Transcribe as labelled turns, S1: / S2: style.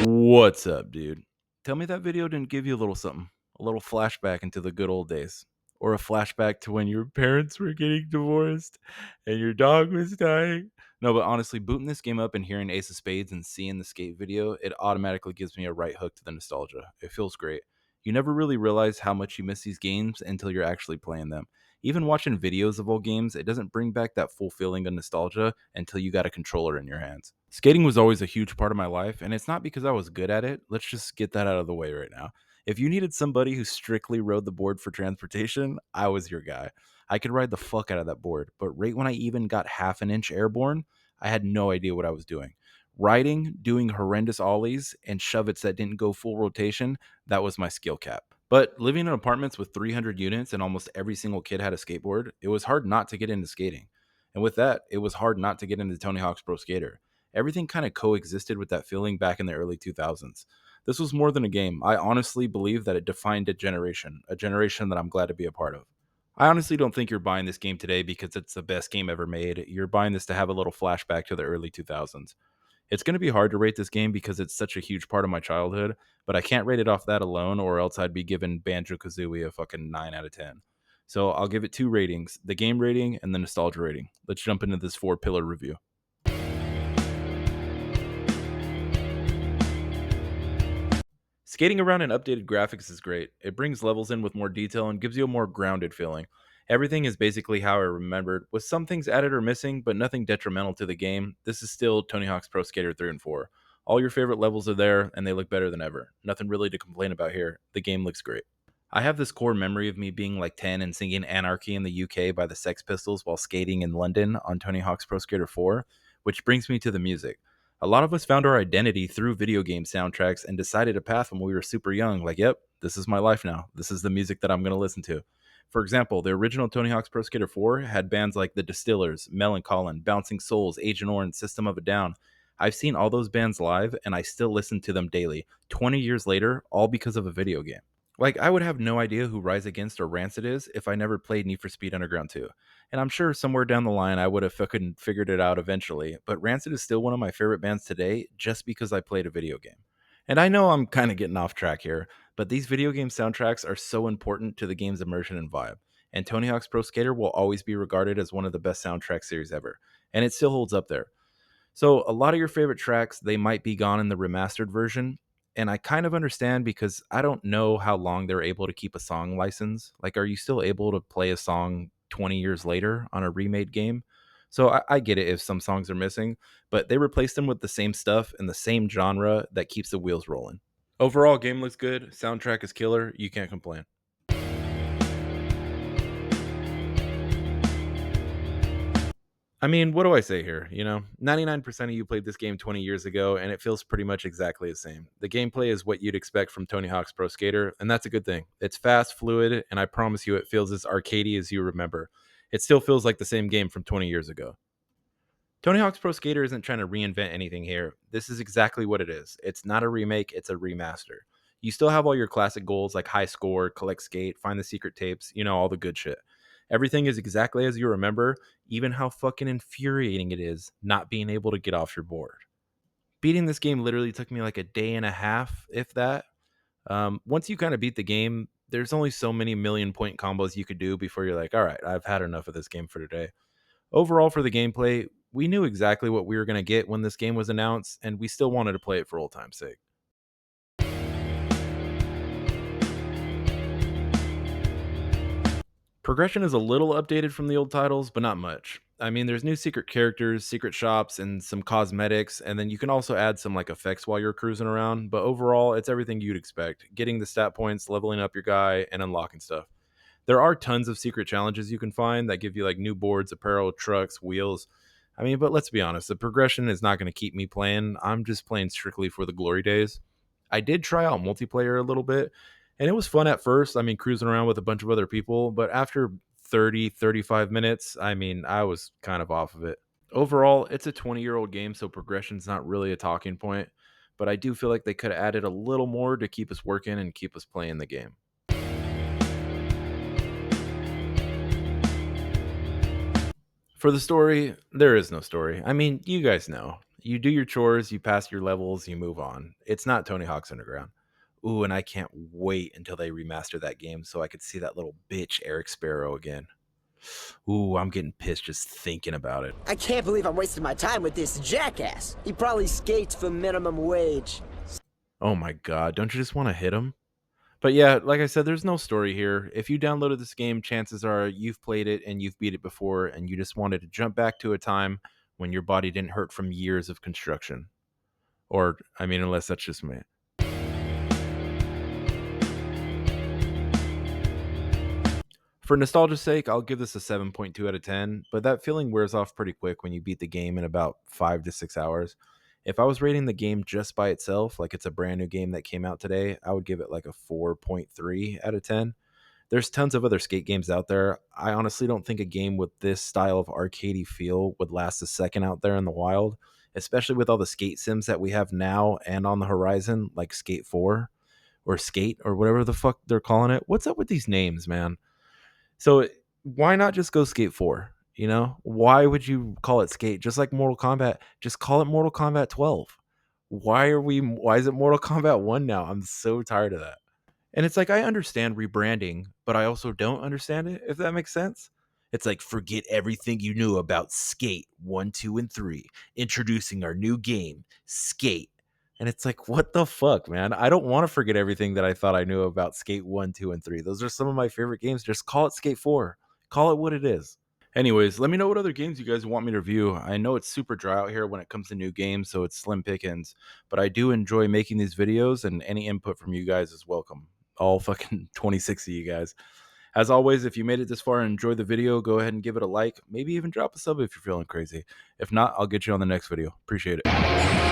S1: What's up, dude? Tell me that video didn't give you a little something, a little flashback into the good old days, or a flashback to when your parents were getting divorced and your dog was dying. No, but honestly, booting this game up and hearing Ace of Spades and seeing the skate video, it automatically gives me a right hook to the nostalgia. It feels great. You never really realize how much you miss these games until you're actually playing them. Even watching videos of old games, it doesn't bring back that full feeling of nostalgia until you got a controller in your hands. Skating was always a huge part of my life, and it's not because I was good at it. Let's just get that out of the way right now. If you needed somebody who strictly rode the board for transportation, I was your guy. I could ride the fuck out of that board, but right when I even got half an inch airborne, I had no idea what I was doing. Riding, doing horrendous ollies, and shove-its that didn't go full rotation, that was my skill cap. But living in apartments with 300 units and almost every single kid had a skateboard, it was hard not to get into skating. And with that, it was hard not to get into Tony Hawk's Pro Skater. Everything kind of coexisted with that feeling back in the early 2000s. This was more than a game. I honestly believe that it defined a generation that I'm glad to be a part of. I honestly don't think you're buying this game today because it's the best game ever made. You're buying this to have a little flashback to the early 2000s. It's going to be hard to rate this game because it's such a huge part of my childhood, but I can't rate it off that alone, or else I'd be giving Banjo Kazooie a fucking 9 out of 10. So I'll give it two ratings, the game rating and the nostalgia rating. Let's jump into this four pillar review. Skating around in updated graphics is great. It brings levels in with more detail and gives you a more grounded feeling. Everything is basically how I remembered, with some things added or missing, but nothing detrimental to the game. This is still Tony Hawk's Pro Skater 3 and 4. All your favorite levels are there, and they look better than ever. Nothing really to complain about here. The game looks great. I have this core memory of me being like 10 and singing Anarchy in the UK by the Sex Pistols while skating in London on Tony Hawk's Pro Skater 4, which brings me to the music. A lot of us found our identity through video game soundtracks and decided a path when we were super young. Like, yep, this is my life now. This is the music that I'm going to listen to. For example, the original Tony Hawk's Pro Skater 4 had bands like The Distillers, Melon, Bouncing Souls, Agent Orange, System of a Down. I've seen all those bands live and I still listen to them daily, 20 years later, all because of a video game. Like, I would have no idea who Rise Against or Rancid is if I never played Need for Speed Underground 2. And I'm sure somewhere down the line I would have fucking figured it out eventually, but Rancid is still one of my favorite bands today just because I played a video game. And I know I'm kind of getting off track here, but these video game soundtracks are so important to the game's immersion and vibe. And Tony Hawk's Pro Skater will always be regarded as one of the best soundtrack series ever. And it still holds up there. So a lot of your favorite tracks, they might be gone in the remastered version. And I kind of understand because I don't know how long they're able to keep a song license. Like, are you still able to play a song 20 years later on a remade game? So I get it if some songs are missing, but they replaced them with the same stuff in the same genre that keeps the wheels rolling. Overall, game looks good. Soundtrack is killer. You can't complain. I mean, what do I say here? 99% of you played this game 20 years ago, and it feels pretty much exactly the same. The gameplay is what you'd expect from Tony Hawk's Pro Skater, and that's a good thing. It's fast, fluid, and I promise you it feels as arcadey as you remember. It still feels like the same game from 20 years ago. Tony Hawk's Pro Skater isn't trying to reinvent anything here. This is exactly what it is. It's not a remake, it's a remaster. You still have all your classic goals like high score, collect skate, find the secret tapes, all the good shit. Everything is exactly as you remember, even how fucking infuriating it is not being able to get off your board. Beating this game literally took me like a day and a half, if that. Once you kind of beat the game, there's only so many million point combos you could do before you're like, all right, I've had enough of this game for today. Overall, for the gameplay, we knew exactly what we were going to get when this game was announced, and we still wanted to play it for old time's sake. Progression is a little updated from the old titles, but not much. I mean, there's new secret characters, secret shops, and some cosmetics, and then you can also add some like effects while you're cruising around, but overall, it's everything you'd expect. Getting the stat points, leveling up your guy, and unlocking stuff. There are tons of secret challenges you can find that give you like new boards, apparel, trucks, wheels. I mean, but let's be honest, the progression is not going to keep me playing. I'm just playing strictly for the glory days. I did try out multiplayer a little bit, and it was fun at first. I mean, cruising around with a bunch of other people, but after 30, 35 minutes, I mean, I was kind of off of it. Overall, it's a 20-year-old game, so progression's not really a talking point, but I do feel like they could have added a little more to keep us working and keep us playing the game. For the story, there is no story. I mean, you guys know. You do your chores, you pass your levels, you move on. It's not Tony Hawk's Underground. Ooh, and I can't wait until they remaster that game so I could see that little bitch Eric Sparrow again. Ooh, I'm getting pissed just thinking about it.
S2: I can't believe I'm wasting my time with this jackass. He probably skates for minimum wage.
S1: Oh my god, don't you just want to hit him? But yeah, like I said, there's no story here. If you downloaded this game, chances are you've played it and you've beat it before, and you just wanted to jump back to a time when your body didn't hurt from years of construction. Or, I mean, unless that's just me. For nostalgia's sake, I'll give this a 7.2 out of 10, but that feeling wears off pretty quick when you beat the game in about 5 to 6 hours. If I was rating the game just by itself, like it's a brand new game that came out today, I would give it like a 4.3 out of 10. There's tons of other skate games out there. I honestly don't think a game with this style of arcadey feel would last a second out there in the wild, especially with all the skate sims that we have now and on the horizon, like Skate 4 or Skate or whatever the fuck they're calling it. What's up with these names, man? So why not just go Skate 4? You know, why would you call it Skate? Just like Mortal Kombat, just call it Mortal Kombat 12. Why is it Mortal Kombat 1 now? I'm so tired of that. And it's like I understand rebranding, but I also don't understand it, if that makes sense. It's like forget everything you knew about Skate 1, 2, and 3. Introducing our new game, Skate. And it's like, what the fuck, man? I don't want to forget everything that I thought I knew about Skate 1, 2, and 3. Those are some of my favorite games. Just call it Skate 4. Call it what it is. Anyways, let me know what other games you guys want me to review. I know it's super dry out here when it comes to new games, so it's slim pickings, but I do enjoy making these videos, and any input from you guys is welcome. All fucking 26 of you guys. As always, if you made it this far and enjoyed the video, go ahead and give it a like. Maybe even drop a sub if you're feeling crazy. If not, I'll get you on the next video. Appreciate it.